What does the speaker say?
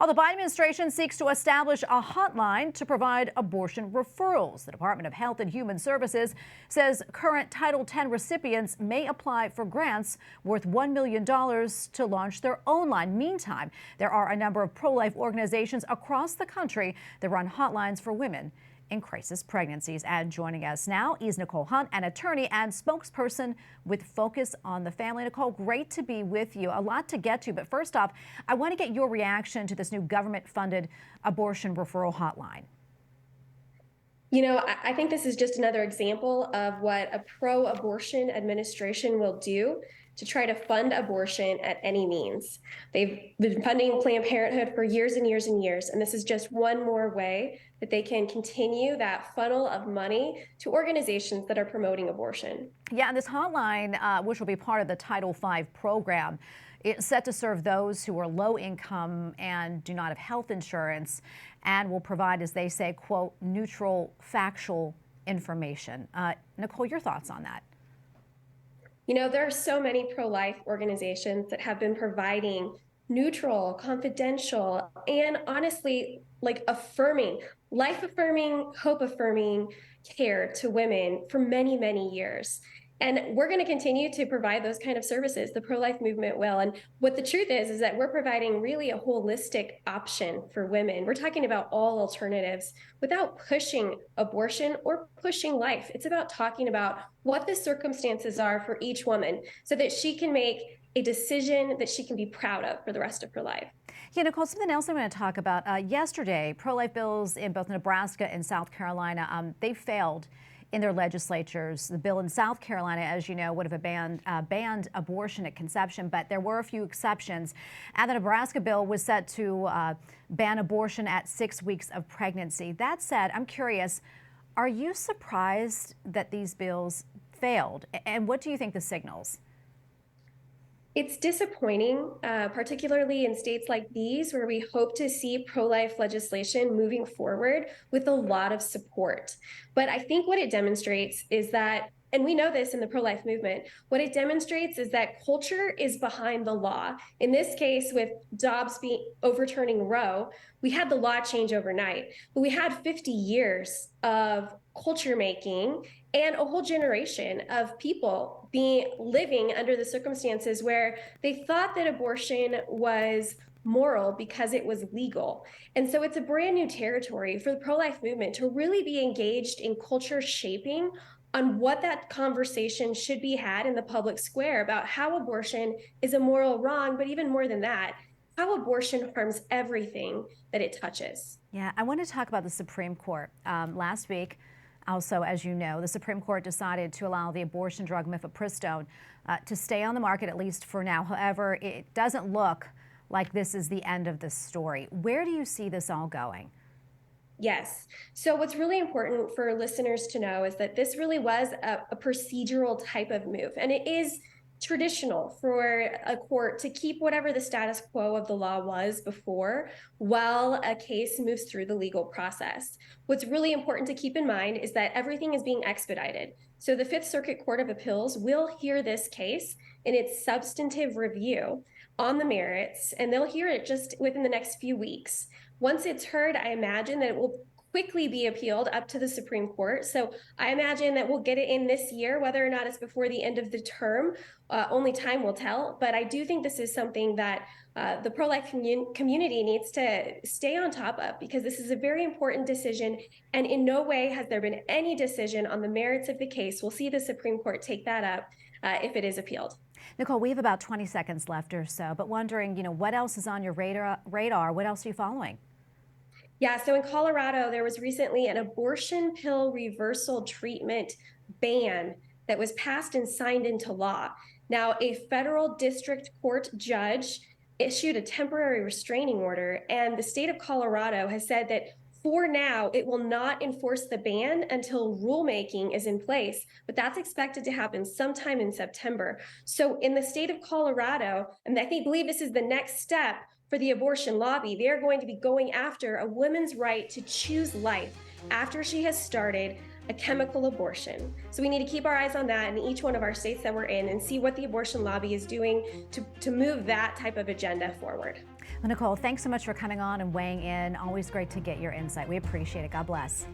While the Biden administration seeks to establish a hotline to provide abortion referrals, the Department of Health and Human Services says current Title X recipients may apply for grants worth $1 million to launch their own line. Meantime, there are a number of pro-life organizations across the country that run hotlines for women in crisis pregnancies. And joining us now is Nicole Hunt, an attorney and spokesperson with Focus on the Family. Nicole, great to be with you. A lot to get to, but first off, I want to get your reaction to this new government-funded abortion referral hotline. You know, I think this is just another example of what a pro-abortion administration will do to try to fund abortion at any means. They've been funding Planned Parenthood for years and years and years, and this is just one more way that they can continue that funnel of money to organizations that are promoting abortion. Yeah, and this hotline, which will be part of the Title V program, it's set to serve those who are low income and do not have health insurance, and will provide, as they say, quote, neutral, factual information. Nicole, your thoughts on that? You know, there are so many pro-life organizations that have been providing neutral, confidential, and honestly, like affirming, life-affirming, hope-affirming care to women for many, many years. And we're going to continue to provide those kind of services. The pro-life movement will. And what the truth is that we're providing really a holistic option for women. We're talking about all alternatives without pushing abortion or pushing life. It's about talking about what the circumstances are for each woman so that she can make a decision that she can be proud of for the rest of her life. Yeah, Nicole, something else I'm going to talk about. Yesterday, pro-life bills in both Nebraska and South Carolina, they failed in their legislatures. The bill in South Carolina, as you know, would have banned abortion at conception, but there were a few exceptions. And the Nebraska bill was set to ban abortion at 6 weeks of pregnancy. That said, I'm curious, are you surprised that these bills failed? And what do you think the signals? It's disappointing, particularly in states like these, where we hope to see pro-life legislation moving forward with a lot of support. But I think what it demonstrates is that, and we know this in the pro-life movement, what it demonstrates is that culture is behind the law. In this case, with Dobbs overturning Roe, we had the law change overnight, but we had 50 years of culture making and a whole generation of people living under the circumstances where they thought that abortion was moral because it was legal. And so it's a brand new territory for the pro-life movement to really be engaged in culture shaping on what that conversation should be had in the public square about how abortion is a moral wrong, but even more than that, how abortion harms everything that it touches. Yeah, I want to talk about the Supreme Court. Last week, also, as you know, the Supreme Court decided to allow the abortion drug mifepristone to stay on the market, at least for now. However, it doesn't look like this is the end of the story. Where do you see this all going? Yes. So what's really important for listeners to know is that this really was a procedural type of move, and it is traditional for a court to keep whatever the status quo of the law was before while a case moves through the legal process. What's really important to keep in mind is that everything is being expedited. So the Fifth Circuit Court of Appeals will hear this case in its substantive review on the merits, and they'll hear it just within the next few weeks. Once it's heard, I imagine that it will quickly be appealed up to the Supreme Court. So I imagine that we'll get it in this year, whether or not it's before the end of the term, only time will tell. But I do think this is something that the pro-life community needs to stay on top of, because this is a very important decision. And in no way has there been any decision on the merits of the case. We'll see the Supreme Court take that up if it is appealed. Nicole, we have about 20 seconds left or so, but wondering, what else is on your radar? What else are you following? Yeah, so in Colorado, there was recently an abortion pill reversal treatment ban that was passed and signed into law. Now, a federal district court judge issued a temporary restraining order, and the state of Colorado has said that for now, it will not enforce the ban until rulemaking is in place, but that's expected to happen sometime in September. So in the state of Colorado, and I believe this is the next step for the abortion lobby, they are going to be going after a woman's right to choose life after she has started a chemical abortion. So we need to keep our eyes on that in each one of our states that we're in and see what the abortion lobby is doing to move that type of agenda forward. Well, Nicole, thanks so much for coming on and weighing in. Always great to get your insight. We appreciate it. God bless.